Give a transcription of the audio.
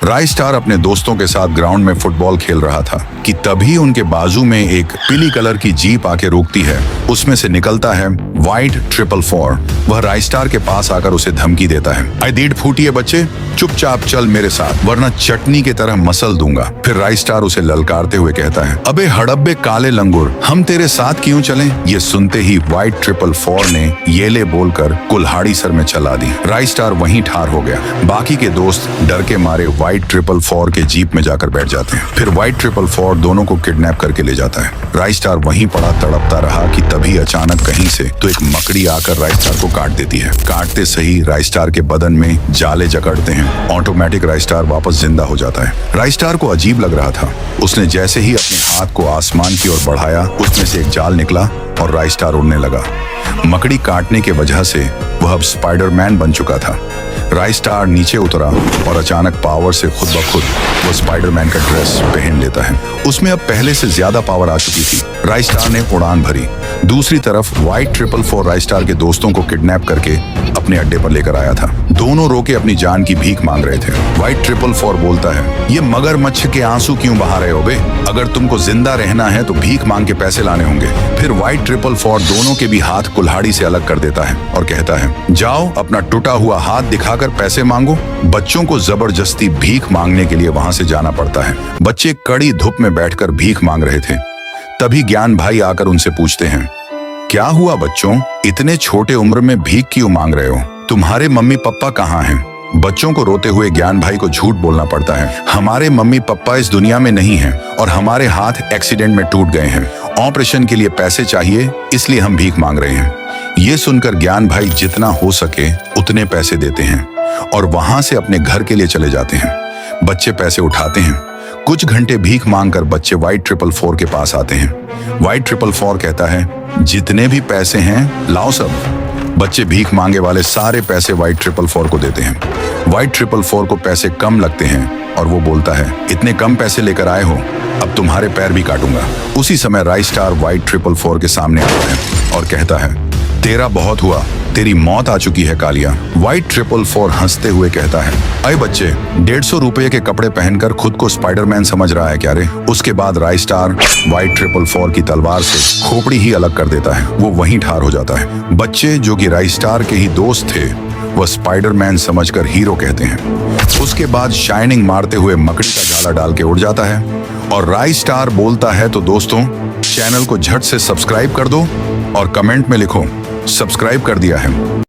राय star अपने दोस्तों के साथ ग्राउंड में फुटबॉल खेल रहा था कि तभी उनके बाजू में एक पीली कलर की जीप आके रुकती है। उसमें से निकलता है व्हाइट 444। वह राय स्टार के पास आकर उसे धमकी देता है, आई दीड फूटी है बच्चे, चुपचाप चल मेरे साथ वरना चटनी की तरह मसल दूंगा। फिर राय स्टार उसे ललकारते हुए कहता है, अबे हड़ब्बे काले लंगूर, हम तेरे साथ क्यों चलें? ये सुनते ही व्हाइट 444 ने येले बोलकर कुल्हाड़ी सर में चला दी। राय स्टार वहीं ठार हो गया। बाकी के दोस्त डर के मारे व्हाइट 444 के जीप में जाकर बैठ जाते हैं। फिर व्हाइट 444 दोनों को किडनैप करके ले जाता है। राय स्टार वहीं पड़ा तड़पता रहा कि तभी अचानक कहीं से तो एक मकड़ी आकर राय स्टार को काट देती है। काटते सही राय स्टार के बदन में जाले जकड़ते हैं। ऑटोमेटिक राय स्टार वापस जिंदा हो जाता है। राय स्टार को अजीब लग रहा था। उसने जैसे ही अपने हाथ को आसमान की ओर बढ़ाया, उसमें से एक जाल निकला और राय स्टार उड़ने लगा। मकड़ी काटने के वजह से वह अब स्पाइडरमैन बन चुका था। राय स्टार नीचे उतरा और अचानक पावर से खुद ब खुद वो स्पाइडरमैन का ड्रेस पहन लेता है। उसमें अब पहले से ज्यादा पावर आ चुकी थी। राय स्टार ने उड़ान भरी। दूसरी तरफ व्हाइट 444 राय स्टार के दोस्तों को किडनैप करके अपने अड्डे पर लेकर आया था। दोनों रोके अपनी जान की भीख मांग रहे थे। व्हाइट 444 बोलता है, ये मगरमच्छ के आंसू क्यों बहा रहे हो बे? अगर तुमको जिंदा रहना है तो भीख मांग के पैसे लाने होंगे। फिर व्हाइट 444 दोनों के भी हाथ कुल्हाड़ी से अलग कर देता है और कहता है, जाओ अपना टूटा हुआ हाथ दिखाकर पैसे मांगो। बच्चों को जबरदस्ती भीख मांगने के लिए वहां से जाना पड़ता है। बच्चे कड़ी धूप में बैठकर भीख मांग रहे थे। तभी ज्ञान भाई आकर उनसे पूछते हैं, क्या हुआ बच्चों, इतने छोटे उम्र में भीख क्यों मांग रहे हो? तुम्हारे मम्मी पापा कहाँ हैं? बच्चों को रोते हुए ज्ञान भाई को झूठ बोलना पड़ता है। हमारे मम्मी पापा इस दुनिया में नहीं हैं और हमारे हाथ एक्सीडेंट में टूट गए हैं। ऑपरेशन के लिए पैसे चाहिए, इसलिए हम भीख मांग रहे हैं। ये सुनकर ज्ञान भाई जितना हो सके उतने पैसे देते हैं और वहां से अपने घर के लिए चले जाते हैं। बच्चे पैसे उठाते हैं। कुछ घंटे भीख मांगकर बच्चे व्हाइट 444 के पास आते हैं। व्हाइट 444 कहता है, जितने भी पैसे हैं लाओ सब। बच्चे भीख मांगे वाले सारे पैसे व्हाइट 444 को देते हैं। व्हाइट 444 को पैसे कम लगते हैं और वो बोलता है, इतने कम पैसे लेकर आए हो, अब तुम्हारे पैर भी काटूंगा। उसी समय राय स्टार व्हाइट 444 के सामने आता है और कहता है, तेरा बहुत हुआ, तेरी मौत आ चुकी है कालिया। व्हाइट 444 हंसते हुए कहता है, अरे बच्चे, 150 रुपए के कपड़े पहनकर खुद को स्पाइडरमैन समझ रहा है क्या रे? उसके बाद राय स्टार व्हाइट 444 की तलवार से खोपड़ी ही अलग कर देता है। वो वहीं ठार हो जाता है। बच्चे जो कि राय स्टार के ही दोस्त थे, वह स्पाइडरमैन समझकर हीरो कहते हैं। उसके बाद शाइनिंग मारते हुए मकड़ी का जाला डाल के उड़ जाता है और राय स्टार बोलता है, तो दोस्तों चैनल को झट से सब्सक्राइब कर दो और कमेंट में लिखो, सब्सक्राइब कर दिया है।